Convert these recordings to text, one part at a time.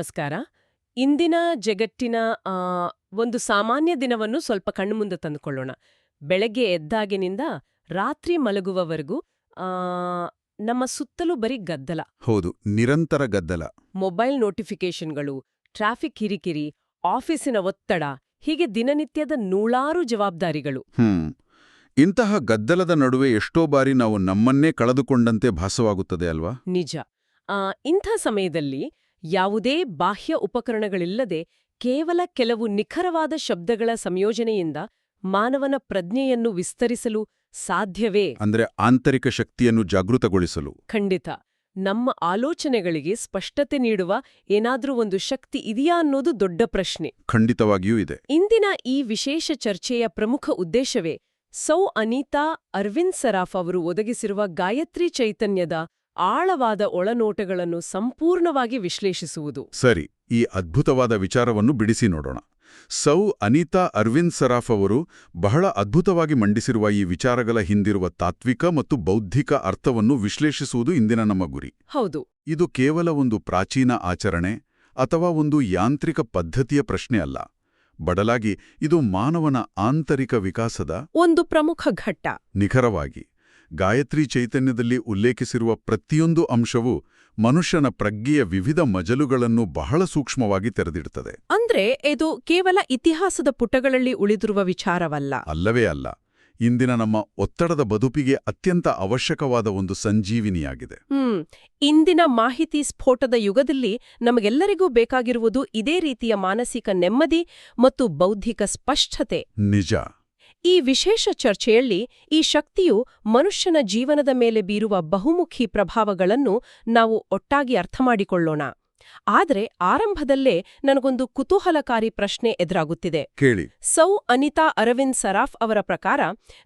ನಮಸ್ಕಾರ. ಇಂದಿನ ಜಗತ್ತಿನ ಆ, ಒಂದು ಸಾಮಾನ್ಯ ದಿನವನ್ನು ಸ್ವಲ್ಪ ಕಣ್ಣುಮುಂದೆ ತಂದುಕೊಳ್ಳೋಣ. ಬೆಳಗ್ಗೆ ಎದ್ದಾಗಿನಿಂದ ರಾತ್ರಿ ಮಲಗುವವರೆಗೂ ಆ, ನಮ್ಮ ಸುತ್ತಲೂ ಬರೀ ಗದ್ದಲ. ಹೌದು, ನಿರಂತರ ಗದ್ದಲ. ಮೊಬೈಲ್ ನೋಟಿಫಿಕೇಷನ್ಗಳು, ಟ್ರಾಫಿಕ್ ಕಿರಿಕಿರಿ, ಆಫೀಸಿನ ಒತ್ತಡ, ಹೀಗೆ ದಿನನಿತ್ಯದ ನೂರಾರು ಜವಾಬ್ದಾರಿಗಳು. ಇಂತಹ ಗದ್ದಲದ ನಡುವೆ ಎಷ್ಟೋ ಬಾರಿ ನಾವು ನಮ್ಮನ್ನೇ ಕಳೆದುಕೊಂಡಂತೆ ಭಾಸವಾಗುತ್ತದೆ ಅಲ್ವಾ? ನಿಜ. ಇಂಥ ಸಮಯದಲ್ಲಿ ಯಾವುದೇ ಬಾಹ್ಯ ಉಪಕರಣಗಳಿಲ್ಲದೆ ಕೇವಲ ಕೆಲವು ನಿಖರವಾದ ಶಬ್ದಗಳ ಸಂಯೋಜನೆಯಿಂದ ಮಾನವನ ಪ್ರಜ್ಞೆಯನ್ನು ವಿಸ್ತರಿಸಲು ಸಾಧ್ಯವೇ? ಅಂದ್ರೆ ಆಂತರಿಕ ಶಕ್ತಿಯನ್ನು ಜಾಗೃತಗೊಳಿಸಲು. ಖಂಡಿತ. ನಮ್ಮ ಆಲೋಚನೆಗಳಿಗೆ ಸ್ಪಷ್ಟತೆ ನೀಡುವ ಏನಾದ್ರೂ ಒಂದು ಶಕ್ತಿ ಇದೆಯಾ ಅನ್ನೋದು ದೊಡ್ಡ ಪ್ರಶ್ನೆ. ಖಂಡಿತವಾಗಿಯೂ ಇದೆ. ಇಂದಿನ ಈ ವಿಶೇಷ ಚರ್ಚೆಯ ಪ್ರಮುಖ ಉದ್ದೇಶವೇ ಸೌ ಅನಿತಾ ಅರವಿಂದ್ ಸರಾಫ್ ಅವರು ಒದಗಿಸಿರುವ ಗಾಯತ್ರಿ ಚೈತನ್ಯದ ಆಳವಾದ ಒಳನೋಟಗಳನ್ನು ಸಂಪೂರ್ಣವಾಗಿ ವಿಶ್ಲೇಷಿಸುವುದು. ಸರಿ, ಈ ಅದ್ಭುತವಾದ ವಿಚಾರವನ್ನು ಬಿಡಿಸಿ ನೋಡೋಣ. ಸೌ ಅನಿತಾ ಅರವಿಂದ್ ಸರಾಫ್ ಅವರು ಬಹಳ ಅದ್ಭುತವಾಗಿ ಮಂಡಿಸಿರುವ ಈ ವಿಚಾರಗಳ ಹಿಂದಿರುವ ತಾತ್ವಿಕ ಮತ್ತು ಬೌದ್ಧಿಕ ಅರ್ಥವನ್ನು ವಿಶ್ಲೇಷಿಸುವುದು ಇಂದಿನ ನಮ್ಮ ಗುರಿ. ಹೌದು. ಇದು ಕೇವಲ ಒಂದು ಪ್ರಾಚೀನ ಆಚರಣೆ ಅಥವಾ ಒಂದು ಯಾಂತ್ರಿಕ ಪದ್ಧತಿಯ ಪ್ರಶ್ನೆ ಅಲ್ಲ. ಬದಲಾಗಿ ಇದು ಮಾನವನ ಆಂತರಿಕ ವಿಕಾಸದ ಒಂದು ಪ್ರಮುಖ ಘಟ್ಟ. ನಿಖರವಾಗಿ ಗಾಯತ್ರಿ ಚೈತನ್ಯದಲ್ಲಿ ಉಲ್ಲೇಖಿಸಿರುವ ಪ್ರತಿಯೊಂದು ಅಂಶವೂ ಮನುಷ್ಯನ ಪ್ರಜ್ಞೆಯ ವಿವಿಧ ಮಜಲುಗಳನ್ನು ಬಹಳ ಸೂಕ್ಷ್ಮವಾಗಿ ತೆರೆದಿಡುತ್ತದೆ. ಅಂದ್ರೆ ಇದು ಕೇವಲ ಇತಿಹಾಸದ ಪುಟಗಳಲ್ಲಿ ಉಳಿದಿರುವ ವಿಚಾರವಲ್ಲ. ಅಲ್ಲವೇ ಅಲ್ಲ, ಇಂದಿನ ನಮ್ಮ ಒತ್ತಡದ ಬದುಕಿಗೆ ಅತ್ಯಂತ ಅವಶ್ಯಕವಾದ ಒಂದು ಸಂಜೀವಿನಿಯಾಗಿದೆ. ಇಂದಿನ ಮಾಹಿತಿ ಸ್ಫೋಟದ ಯುಗದಲ್ಲಿ ನಮಗೆಲ್ಲರಿಗೂ ಬೇಕಾಗಿರುವುದು ಇದೇ ರೀತಿಯ ಮಾನಸಿಕ ನೆಮ್ಮದಿ ಮತ್ತು ಬೌದ್ಧಿಕ ಸ್ಪಷ್ಟತೆ. ನಿಜ. ಈ ವಿಶೇಷ ಚರ್ಚೆಯಲ್ಲಿ ಈ ಶಕ್ತಿಯು ಮನುಷ್ಯನ ಜೀವನದ ಮೇಲೆ ಬೀರುವ ಬಹುಮುಖಿ ಪ್ರಭಾವಗಳನ್ನು ನಾವು ಒಟ್ಟಾಗಿ ಅರ್ಥಮಾಡಿಕೊಳ್ಳೋಣ. ಆದರೆ ಆರಂಭದಲ್ಲೇ ನನಗೊಂದು ಕುತೂಹಲಕಾರಿ ಪ್ರಶ್ನೆ ಎದುರಾಗುತ್ತಿದೆ. ಕೇಳಿ. ಸೌ ಅನಿತಾ ಅರವಿಂದ್ ಸರಾಫ್ ಅವರ ಪ್ರಕಾರ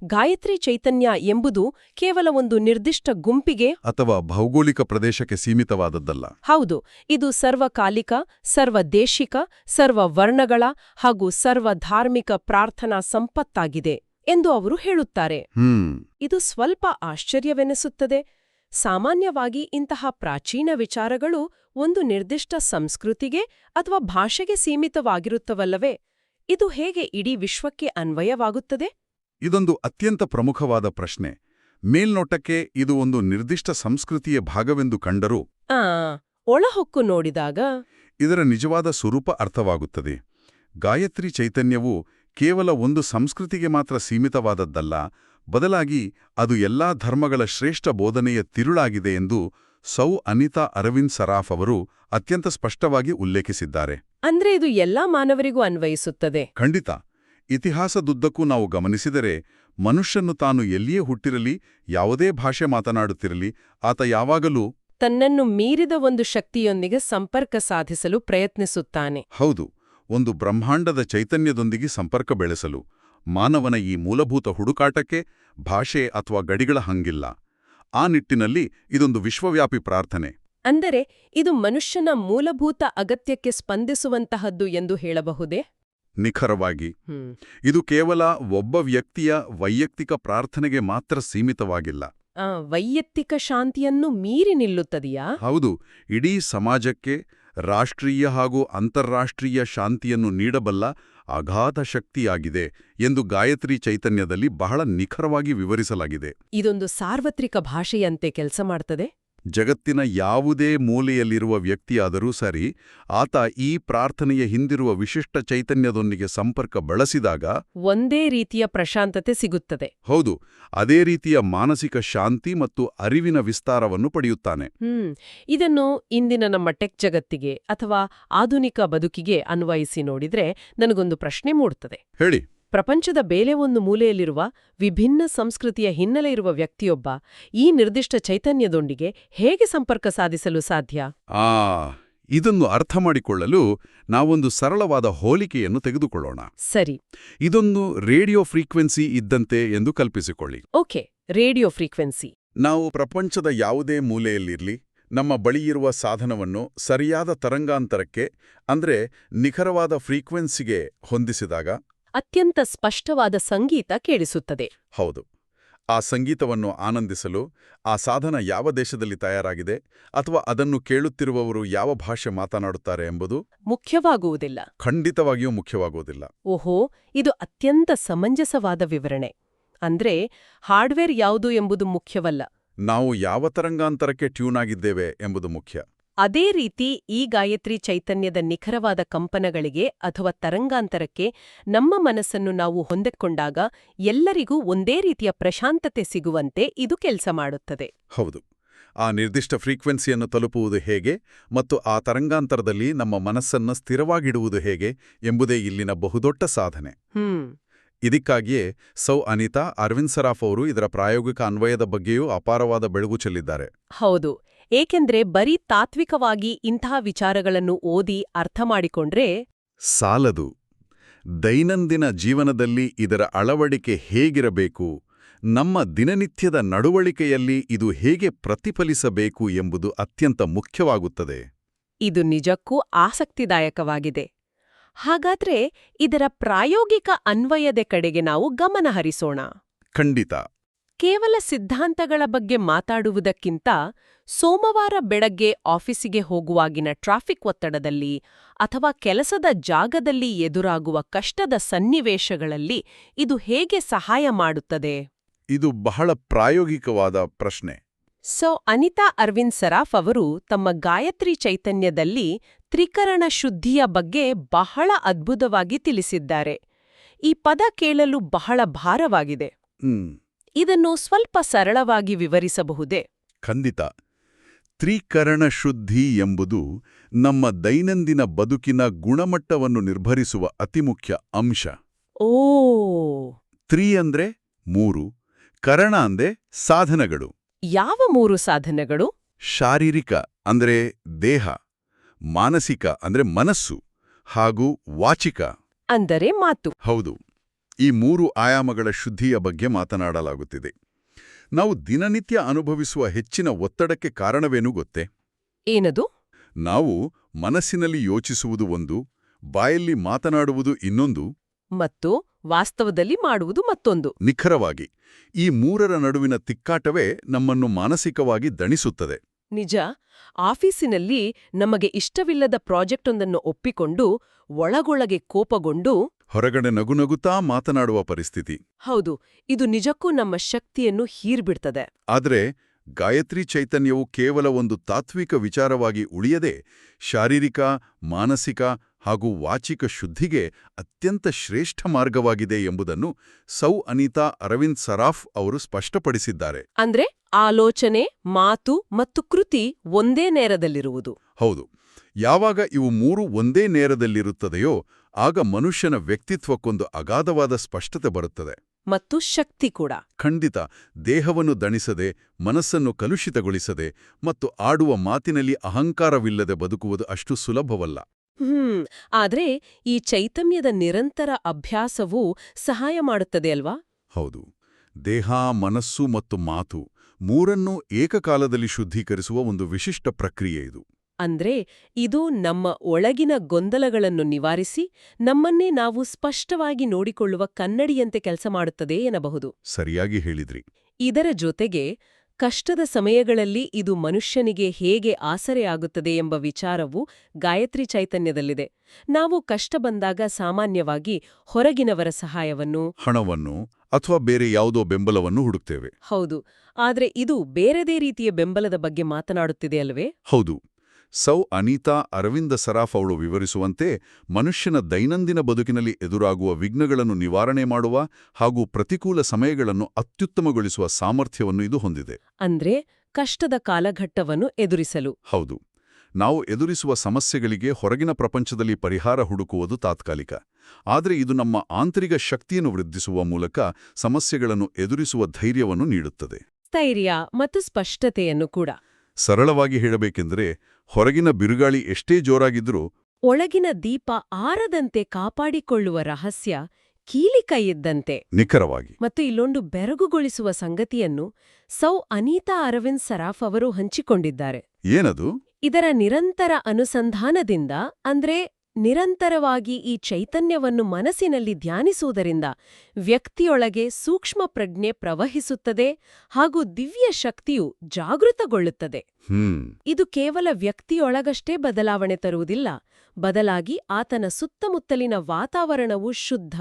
ಗಾಯತ್ರಿ ಚೈತನ್ಯ ಎಂಬುದು ಕೇವಲ ಒಂದು ನಿರ್ದಿಷ್ಟ ಗುಂಪಿಗೆ ಅಥವಾ ಭೌಗೋಳಿಕ ಪ್ರದೇಶಕ್ಕೆ ಸೀಮಿತವಾದದ್ದಲ್ಲ. ಹೌದು, ಇದು ಸರ್ವಕಾಲಿಕ, ಸರ್ವದೇಶಿಕ, ಸರ್ವವರ್ಣಗಳ ಹಾಗೂ ಸರ್ವಧಾರ್ಮಿಕ ಪ್ರಾರ್ಥನಾ ಸಂಪತ್ತಾಗಿದೆ ಎಂದು ಅವರು ಹೇಳುತ್ತಾರೆ. ಇದು ಸ್ವಲ್ಪ ಆಶ್ಚರ್ಯವೆನಿಸುತ್ತದೆ. ಸಾಮಾನ್ಯವಾಗಿ ಇಂತಹ ಪ್ರಾಚೀನ ವಿಚಾರಗಳು ಒಂದು ನಿರ್ದಿಷ್ಟ ಸಂಸ್ಕೃತಿಗೆ ಅಥವಾ ಭಾಷೆಗೆ ಸೀಮಿತವಾಗಿರುತ್ತವಲ್ಲವೇ? ಇದು ಹೇಗೆ ಇಡೀ ವಿಶ್ವಕ್ಕೆ ಅನ್ವಯವಾಗುತ್ತದೆ? ಇದೊಂದು ಅತ್ಯಂತ ಪ್ರಮುಖವಾದ ಪ್ರಶ್ನೆ. ಮೇಲ್ನೋಟಕ್ಕೆ ಇದು ಒಂದು ನಿರ್ದಿಷ್ಟ ಸಂಸ್ಕೃತಿಯ ಭಾಗವೆಂದು ಕಂಡರೂ ಒಳಹೊಕ್ಕು ನೋಡಿದಾಗ ಇದರ ನಿಜವಾದ ಸ್ವರೂಪ ಅರ್ಥವಾಗುತ್ತದೆ. ಗಾಯತ್ರಿ ಚೈತನ್ಯವು ಕೇವಲ ಒಂದು ಸಂಸ್ಕೃತಿಗೆ ಮಾತ್ರ ಸೀಮಿತವಾದದ್ದಲ್ಲ, ಬದಲಾಗಿ ಅದು ಎಲ್ಲಾ ಧರ್ಮಗಳ ಶ್ರೇಷ್ಠ ಬೋಧನೆಯ ತಿರುಳಾಗಿದೆ ಎಂದು ಸೌ ಅನಿತಾ ಅರವಿಂದ್ ಸರಾಫ್ ಅವರು ಅತ್ಯಂತ ಸ್ಪಷ್ಟವಾಗಿ ಉಲ್ಲೇಖಿಸಿದ್ದಾರೆ. ಅಂದ್ರೆ ಇದು ಎಲ್ಲಾ ಮಾನವರಿಗೂ ಅನ್ವಯಿಸುತ್ತದೆ. ಖಂಡಿತ. ಇತಿಹಾಸದುದ್ದಕ್ಕೂ ನಾವು ಗಮನಿಸಿದರೆ ಮನುಷ್ಯನು ತಾನು ಎಲ್ಲಿಯೇ ಹುಟ್ಟಿರಲಿ, ಯಾವುದೇ ಭಾಷೆ ಮಾತನಾಡುತ್ತಿರಲಿ, ಆತ ಯಾವಾಗಲೂ ತನ್ನನ್ನು ಮೀರಿದ ಒಂದು ಶಕ್ತಿಯೊಂದಿಗೆ ಸಂಪರ್ಕ ಸಾಧಿಸಲು ಪ್ರಯತ್ನಿಸುತ್ತಾನೆ. ಹೌದು, ಒಂದು ಬ್ರಹ್ಮಾಂಡದ ಚೈತನ್ಯದೊಂದಿಗೆ ಸಂಪರ್ಕ ಬೆಳೆಸಲು. ಮಾನವನ ಈ ಮೂಲಭೂತ ಹುಡುಕಾಟಕ್ಕೆ ಭಾಷೆ ಅಥವಾ ಗಡಿಗಳ ಹಂಗಿಲ್ಲ. ಆ ನಿಟ್ಟಿನಲ್ಲಿ ಇದೊಂದು ವಿಶ್ವವ್ಯಾಪಿ ಪ್ರಾರ್ಥನೆ. ಅಂದರೆ ಇದು ಮನುಷ್ಯನ ಮೂಲಭೂತ ಅಗತ್ಯಕ್ಕೆ ಸ್ಪಂದಿಸುವಂತಹದ್ದು ಎಂದು ಹೇಳಬಹುದೇ? ನಿಖರವಾಗಿ. ಇದು ಕೇವಲ ಒಬ್ಬ ವ್ಯಕ್ತಿಯ ವೈಯಕ್ತಿಕ ಪ್ರಾರ್ಥನೆಗೆ ಮಾತ್ರ ಸೀಮಿತವಾಗಿಲ್ಲ. ವೈಯಕ್ತಿಕ ಶಾಂತಿಯನ್ನು ಮೀರಿ ನಿಲ್ಲುತ್ತದೆಯಾ? ಹೌದು, ಇಡೀ ಸಮಾಜಕ್ಕೆ ರಾಷ್ಟ್ರೀಯ ಹಾಗೂ ಅಂತಾರಾಷ್ಟ್ರೀಯ ಶಾಂತಿಯನ್ನು ನೀಡಬಲ್ಲ ಅಗಾಧ ಶಕ್ತಿಯಾಗಿದೆ ಎಂದು ಗಾಯತ್ರಿ ಚೈತನ್ಯದಲ್ಲಿ ಬಹಳ ನಿಖರವಾಗಿ ವಿವರಿಸಲಾಗಿದೆ. ಇದೊಂದು ಸಾರ್ವತ್ರಿಕ ಭಾಷೆಯಂತೆ ಕೆಲಸ ಮಾಡ್ತದೆ. ಜಗತ್ತಿನ ಯಾವುದೇ ಮೂಲೆಯಲ್ಲಿರುವ ವ್ಯಕ್ತಿಯಾದರೂ ಸರಿ, ಆತ ಈ ಪ್ರಾರ್ಥನೆಯ ಹಿಂದಿರುವ ವಿಶಿಷ್ಟ ಚೈತನ್ಯದೊಂದಿಗೆ ಸಂಪರ್ಕ ಬೆಳೆಸಿದಾಗ ಒಂದೇ ರೀತಿಯ ಪ್ರಶಾಂತತೆ ಸಿಗುತ್ತದೆ. ಹೌದು, ಅದೇ ರೀತಿಯ ಮಾನಸಿಕ ಶಾಂತಿ ಮತ್ತು ಅರಿವಿನ ವಿಸ್ತಾರವನ್ನು ಪಡೆಯುತ್ತಾನೆ. ಇದನ್ನು ಇಂದಿನ ನಮ್ಮ ಟೆಕ್ ಜಗತ್ತಿಗೆ ಅಥವಾ ಆಧುನಿಕ ಬದುಕಿಗೆ ಅನ್ವಯಿಸಿ ನೋಡಿದ್ರೆ ನನಗೊಂದು ಪ್ರಶ್ನೆ ಮೂಡುತ್ತದೆ. ಹೇಳಿ. ಪ್ರಪಂಚದ ಬೇರೆ ಒಂದು ಮೂಲೆಯಲ್ಲಿರುವ ವಿಭಿನ್ನ ಸಂಸ್ಕೃತಿಯ ಹಿನ್ನೆಲೆ ಇರುವ ವ್ಯಕ್ತಿಯೊಬ್ಬ ಈ ನಿರ್ದಿಷ್ಟ ಚೈತನ್ಯದೊಂದಿಗೆ ಹೇಗೆ ಸಂಪರ್ಕ ಸಾಧಿಸಲು ಸಾಧ್ಯ? ಇದನ್ನು ಅರ್ಥ ಮಾಡಿಕೊಳ್ಳಲು ನಾವೊಂದು ಸರಳವಾದ ಹೋಲಿಕೆಯನ್ನು ತೆಗೆದುಕೊಳ್ಳೋಣ. ಸರಿ. ಇದೊಂದು ರೇಡಿಯೋ ಫ್ರೀಕ್ವೆನ್ಸಿ ಇದ್ದಂತೆ ಎಂದು ಕಲ್ಪಿಸಿಕೊಳ್ಳಿ. Okay, radio frequency. ನಾವು ಪ್ರಪಂಚದ ಯಾವುದೇ ಮೂಲೆಯಲ್ಲಿರಲಿ, ನಮ್ಮ ಬಳಿಯಿರುವ ಸಾಧನವನ್ನು ಸರಿಯಾದ ತರಂಗಾಂತರಕ್ಕೆ ಅಂದ್ರೆ ನಿಖರವಾದ ಫ್ರೀಕ್ವೆನ್ಸಿಗೆ ಹೊಂದಿಸಿದಾಗ ಅತ್ಯಂತ ಸ್ಪಷ್ಟವಾದ ಸಂಗೀತ ಕೇಳಿಸುತ್ತದೆ. ಹೌದು, ಆ ಸಂಗೀತವನ್ನು ಆನಂದಿಸಲು ಆ ಸಾಧನ ಯಾವ ದೇಶದಲ್ಲಿ ತಯಾರಾಗಿದೆ ಅಥವಾ ಅದನ್ನು ಕೇಳುತ್ತಿರುವವರು ಯಾವ ಭಾಷೆ ಮಾತನಾಡುತ್ತಾರೆ ಎಂಬುದು ಮುಖ್ಯವಾಗುವುದಿಲ್ಲ. ಖಂಡಿತವಾಗಿಯೂ ಮುಖ್ಯವಾಗುವುದಿಲ್ಲ. ಓಹೋ, ಇದು ಅತ್ಯಂತ ಸಮಂಜಸವಾದ ವಿವರಣೆ. ಅಂದ್ರೆ ಹಾರ್ಡ್ವೇರ್ ಯಾವುದು ಎಂಬುದು ಮುಖ್ಯವಲ್ಲ. ನಾವು ಯಾವ ತರಂಗಾಂತರಕ್ಕೆ ಟ್ಯೂನ್ ಆಗಿದ್ದೇವೆ ಎಂಬುದು ಮುಖ್ಯ. ಅದೇ ರೀತಿ ಈ ಗಾಯತ್ರಿ ಚೈತನ್ಯದ ನಿಖರವಾದ ಕಂಪನಗಳಿಗೆ ಅಥವಾ ತರಂಗಾಂತರಕ್ಕೆ ನಮ್ಮ ಮನಸ್ಸನ್ನು ನಾವು ಹೊಂದಿಕೊಂಡಾಗ ಎಲ್ಲರಿಗೂ ಒಂದೇ ರೀತಿಯ ಪ್ರಶಾಂತತೆ ಸಿಗುವಂತೆ ಇದು ಕೆಲಸ ಮಾಡುತ್ತದೆ. ಹೌದು. ಆ ನಿರ್ದಿಷ್ಟ ಫ್ರೀಕ್ವೆನ್ಸಿಯನ್ನು ತಲುಪುವುದು ಹೇಗೆ ಮತ್ತು ಆ ತರಂಗಾಂತರದಲ್ಲಿ ನಮ್ಮ ಮನಸ್ಸನ್ನು ಸ್ಥಿರವಾಗಿಡುವುದು ಹೇಗೆ ಎಂಬುದೇ ಇಲ್ಲಿನ ಬಹುದೊಡ್ಡ ಸಾಧನೆ. ಇದಕ್ಕಾಗಿಯೇ ಸೌ ಅನಿತಾ ಅರವಿಂದ್ ಸರಾಫ್ ಅವರು ಇದರ ಪ್ರಾಯೋಗಿಕ ಅನ್ವಯದ ಬಗ್ಗೆಯೂ ಅಪಾರವಾದ ಬೆಳಗು ಚೆಲ್ಲಿದ್ದಾರೆ. ಹೌದು, ಏಕೆಂದ್ರೆ ಬರೀ ತಾತ್ವಿಕವಾಗಿ ಇಂತಹ ವಿಚಾರಗಳನ್ನು ಓದಿ ಅರ್ಥ ಮಾಡಿಕೊಂಡ್ರೆ ಸಾಲದು. ದೈನಂದಿನ ಜೀವನದಲ್ಲಿ ಇದರ ಅಳವಡಿಕೆ ಹೇಗಿರಬೇಕು, ನಮ್ಮ ದಿನನಿತ್ಯದ ನಡವಳಿಕೆಯಲ್ಲಿ ಇದು ಹೇಗೆ ಪ್ರತಿಫಲಿಸಬೇಕು ಎಂಬುದು ಅತ್ಯಂತ ಮುಖ್ಯವಾಗುತ್ತದೆ. ಇದು ನಿಜಕ್ಕೂ ಆಸಕ್ತಿದಾಯಕವಾಗಿದೆ. ಹಾಗಾದ್ರೆ ಇದರ ಪ್ರಾಯೋಗಿಕ ಅನ್ವಯದ ಕಡೆಗೆ ನಾವು ಗಮನ ಹರಿಸೋಣ. ಖಂಡಿತ. ಕೇವಲ ಸಿದ್ಧಾಂತಗಳ ಬಗ್ಗೆ ಮಾತಾಡುವುದಕ್ಕಿಂತ ಸೋಮವಾರ ಬೆಳಗ್ಗೆ ಆಫೀಸಿಗೆ ಹೋಗುವಾಗಿನ ಟ್ರಾಫಿಕ್ ಒತ್ತಡದಲ್ಲಿ ಅಥವಾ ಕೆಲಸದ ಜಾಗದಲ್ಲಿ ಎದುರಾಗುವ ಕಷ್ಟದ ಸನ್ನಿವೇಶಗಳಲ್ಲಿ ಇದು ಹೇಗೆ ಸಹಾಯ ಮಾಡುತ್ತದೆ? ಇದು ಬಹಳ ಪ್ರಾಯೋಗಿಕವಾದ ಪ್ರಶ್ನೆ. ಸೋ ಅನಿತಾ ಅರವಿಂದ್ ಸರಾಫ್ ಅವರು ತಮ್ಮ ಗಾಯತ್ರಿ ಚೈತನ್ಯದಲ್ಲಿ ತ್ರಿಕರಣ ಶುದ್ಧಿಯ ಬಗ್ಗೆ ಬಹಳ ಅದ್ಭುತವಾಗಿ ತಿಳಿಸಿದ್ದಾರೆ. ಈ ಪದ ಕೇಳಲು ಬಹಳ ಭಾರವಾಗಿದೆ. ಇದನ್ನು ಸ್ವಲ್ಪ ಸರಳವಾಗಿ ವಿವರಿಸಬಹುದೇ? ಖಂಡಿತ. ತ್ರಿಕರಣ ಶುದ್ಧಿ ಎಂಬುದು ನಮ್ಮ ದೈನಂದಿನ ಬದುಕಿನ ಗುಣಮಟ್ಟವನ್ನು ನಿರ್ಧರಿಸುವ ಅತಿಮುಖ್ಯ ಅಂಶ. ಓ. ತ್ರಿ ಅಂದ್ರೆ 3, ಕರಣ ಅಂದ್ರೆ ಸಾಧನಗಳು. ಯಾವ 3 ಸಾಧನಗಳು? ಶಾರೀರಿಕ ಅಂದ್ರೆ ದೇಹ, ಮಾನಸಿಕ ಅಂದ್ರೆ ಮನಸ್ಸು, ಹಾಗೂ ವಾಚಿಕ ಅಂದರೆ ಮಾತು. ಹೌದು. ಈ 3 ಆಯಾಮಗಳ ಶುದ್ಧಿಯ ಬಗ್ಗೆ ಮಾತನಾಡಲಾಗುತ್ತಿದೆ. ನಾವು ದಿನನಿತ್ಯ ಅನುಭವಿಸುವ ಹೆಚ್ಚಿನ ಒತ್ತಡಕ್ಕೆ ಕಾರಣವೇನು ಗೊತ್ತೇ? ಏನದು? ನಾವು ಮನಸ್ಸಿನಲ್ಲಿ ಯೋಚಿಸುವುದು ಒಂದು, ಬಾಯಲ್ಲಿ ಮಾತನಾಡುವುದು ಇನ್ನೊಂದು, ಮತ್ತು ವಾಸ್ತವದಲ್ಲಿ ಮಾಡುವುದು ಮತ್ತೊಂದು. ನಿಖರವಾಗಿ ಈ 3ರ ನಡುವಿನ ತಿಕ್ಕಾಟವೇ ನಮ್ಮನ್ನು ಮಾನಸಿಕವಾಗಿ ದಣಿಸುತ್ತದೆ. ನಿಜ. ಆಫೀಸಿನಲ್ಲಿ ನಮಗೆ ಇಷ್ಟವಿಲ್ಲದ ಪ್ರಾಜೆಕ್ಟೊಂದನ್ನು ಒಪ್ಪಿಕೊಂಡು ಒಳಗೊಳಗೆ ಕೋಪಗೊಂಡು ಹೊರಗಡೆ ನಗುನಗುತ್ತಾ ಮಾತನಾಡುವ ಪರಿಸ್ಥಿತಿ. ಹೌದು, ಇದು ನಿಜಕ್ಕೂ ನಮ್ಮ ಶಕ್ತಿಯನ್ನು ಹೀರ್ಬಿಡ್ತದೆ. ಆದರೆ ಗಾಯತ್ರಿ ಚೈತನ್ಯವು ಕೇವಲ ಒಂದು ತಾತ್ವಿಕ ವಿಚಾರವಾಗಿ ಉಳಿಯದೆ ಶಾರೀರಿಕ, ಮಾನಸಿಕ ಹಾಗೂ ವಾಚಿಕ ಶುದ್ಧಿಗೆ ಅತ್ಯಂತ ಶ್ರೇಷ್ಠ ಮಾರ್ಗವಾಗಿದೆ ಎಂಬುದನ್ನು ಸೌ ಅನಿತಾ ಅರವಿಂದ್ ಸರಾಫ್ ಅವರು ಸ್ಪಷ್ಟಪಡಿಸಿದ್ದಾರೆ. ಅಂದ್ರೆ ಆಲೋಚನೆ, ಮಾತು ಮತ್ತು ಕೃತಿ ಒಂದೇ ನೇರದಲ್ಲಿರುವುದು. ಹೌದು. ಯಾವಾಗ ಇವು 3 ಒಂದೇ ನೇರದಲ್ಲಿರುತ್ತದೆಯೋ ಆಗ ಮನುಷ್ಯನ ವ್ಯಕ್ತಿತ್ವಕ್ಕೊಂದು ಅಗಾಧವಾದ ಸ್ಪಷ್ಟತೆ ಬರುತ್ತದೆ. ಮತ್ತು ಶಕ್ತಿ ಕೂಡ. ಖಂಡಿತ. ದೇಹವನ್ನು ದಣಿಸದೆ, ಮನಸ್ಸನ್ನು ಕಲುಷಿತಗೊಳಿಸದೆ ಮತ್ತು ಆಡುವ ಮಾತಿನಲ್ಲಿ ಅಹಂಕಾರವಿಲ್ಲದೆ ಬದುಕುವುದು ಅಷ್ಟು ಸುಲಭವಲ್ಲ. ಆದ್ರೆ ಈ ಚೈತನ್ಯದ ನಿರಂತರ ಅಭ್ಯಾಸವೂ ಸಹಾಯ ಮಾಡುತ್ತದೆ ಅಲ್ವಾ? ಹೌದು. ದೇಹ, ಮನಸ್ಸು ಮತ್ತು ಮಾತು 3ನ್ನೂ ಏಕಕಾಲದಲ್ಲಿ ಶುದ್ಧೀಕರಿಸುವ ಒಂದು ವಿಶಿಷ್ಟ ಪ್ರಕ್ರಿಯೆ ಇದು. ಅಂದ್ರೆ ಇದು ನಮ್ಮ ಒಳಗಿನ ಗೊಂದಲಗಳನ್ನು ನಿವಾರಿಸಿ ನಮ್ಮನ್ನೇ ನಾವು ಸ್ಪಷ್ಟವಾಗಿ ನೋಡಿಕೊಳ್ಳುವ ಕನ್ನಡಿಯಂತೆ ಕೆಲಸ ಮಾಡುತ್ತದೆ ಎನ್ನಬಹುದು. ಸರಿಯಾಗಿ ಹೇಳಿದ್ರಿ. ಇದರ ಜೊತೆಗೆ ಕಷ್ಟದ ಸಮಯಗಳಲ್ಲಿ ಇದು ಮನುಷ್ಯನಿಗೆ ಹೇಗೆ ಆಸರೆಯಾಗುತ್ತದೆ ಎಂಬ ವಿಚಾರವು ಗಾಯತ್ರಿ ಚೈತನ್ಯದಲ್ಲಿದೆ. ನಾವು ಕಷ್ಟ ಬಂದಾಗ ಸಾಮಾನ್ಯವಾಗಿ ಹೊರಗಿನವರ ಸಹಾಯವನ್ನು, ಹಣವನ್ನು ಅಥವಾ ಬೇರೆ ಯಾವುದೋ ಬೆಂಬಲವನ್ನು ಹುಡುಕ್ತೇವೆ. ಹೌದು. ಆದ್ರೆ ಇದು ಬೇರೆದೇ ರೀತಿಯ ಬೆಂಬಲದ ಬಗ್ಗೆ ಮಾತನಾಡುತ್ತಿದೆ ಅಲ್ವೇ? ಹೌದು. ಸೌ ಅನಿತಾ ಅರವಿಂದ ಸರಾಫ್ ಅವಳು ವಿವರಿಸುವಂತೆ ಮನುಷ್ಯನ ದೈನಂದಿನ ಬದುಕಿನಲ್ಲಿ ಎದುರಾಗುವ ವಿಘ್ನಗಳನ್ನು ನಿವಾರಣೆ ಮಾಡುವ ಹಾಗೂ ಪ್ರತಿಕೂಲ ಸಮಯಗಳನ್ನು ಅತ್ಯುತ್ತಮಗೊಳಿಸುವ ಸಾಮರ್ಥ್ಯವನ್ನು ಇದು ಹೊಂದಿದೆ. ಅಂದ್ರೆ ಕಷ್ಟದ ಕಾಲಘಟ್ಟವನ್ನು ಎದುರಿಸಲು. ಹೌದು. ನಾವು ಎದುರಿಸುವ ಸಮಸ್ಯೆಗಳಿಗೆ ಹೊರಗಿನ ಪ್ರಪಂಚದಲ್ಲಿ ಪರಿಹಾರ ಹುಡುಕುವುದು ತಾತ್ಕಾಲಿಕ. ಆದರೆ ಇದು ನಮ್ಮ ಆಂತರಿಕ ಶಕ್ತಿಯನ್ನು ವೃದ್ಧಿಸುವ ಮೂಲಕ ಸಮಸ್ಯೆಗಳನ್ನು ಎದುರಿಸುವ ಧೈರ್ಯವನ್ನು ನೀಡುತ್ತದೆ. ಸ್ಥೈರ್ಯ ಮತ್ತು ಸ್ಪಷ್ಟತೆಯನ್ನು ಕೂಡ. ಸರಳವಾಗಿ ಹೇಳಬೇಕೆಂದರೆ ಹೊರಗಿನ ಬಿರುಗಾಳಿ ಎಷ್ಟೇ ಜೋರಾಗಿದ್ರೂ ಒಳಗಿನ ದೀಪ ಆರದಂತೆ ಕಾಪಾಡಿಕೊಳ್ಳುವ ರಹಸ್ಯ ಕೀಲಿಕೈ ಇದ್ದಂತೆ. ನಿಖರವಾಗಿ. ಮತ್ತು ಇಲ್ಲೊಂದು ಬೆರಗುಗೊಳಿಸುವ ಸಂಗತಿಯನ್ನು ಸೌ ಅನಿತಾ ಅರವಿಂದ್ ಸರಾಫ್ ಅವರು ಹಂಚಿಕೊಂಡಿದ್ದಾರೆ. ಏನದು? ಇದರ ನಿರಂತರ ಅನುಸಂಧಾನದಿಂದ, ಅಂದ್ರೆ ನಿರಂತರವಾಗಿ ಈ ಚೈತನ್ಯವನ್ನು ಮನಸ್ಸಿನಲ್ಲಿ ಧ್ಯಾನಿಸುವುದರಿಂದ ವ್ಯಕ್ತಿಯೊಳಗೆ ಸೂಕ್ಷ್ಮ ಪ್ರಜ್ಞೆ ಪ್ರವಹಿಸುತ್ತದೆ ಹಾಗೂ ದಿವ್ಯ ಶಕ್ತಿಯು ಜಾಗೃತಗೊಳ್ಳುತ್ತದೆ. ಇದು ಕೇವಲ ವ್ಯಕ್ತಿಯೊಳಗಷ್ಟೇ ಬದಲಾವಣೆ ತರುವುದಿಲ್ಲ, ಬದಲಾಗಿ ಆತನ ಸುತ್ತಮುತ್ತಲಿನ ವಾತಾವರಣವು ಶುದ್ಧ,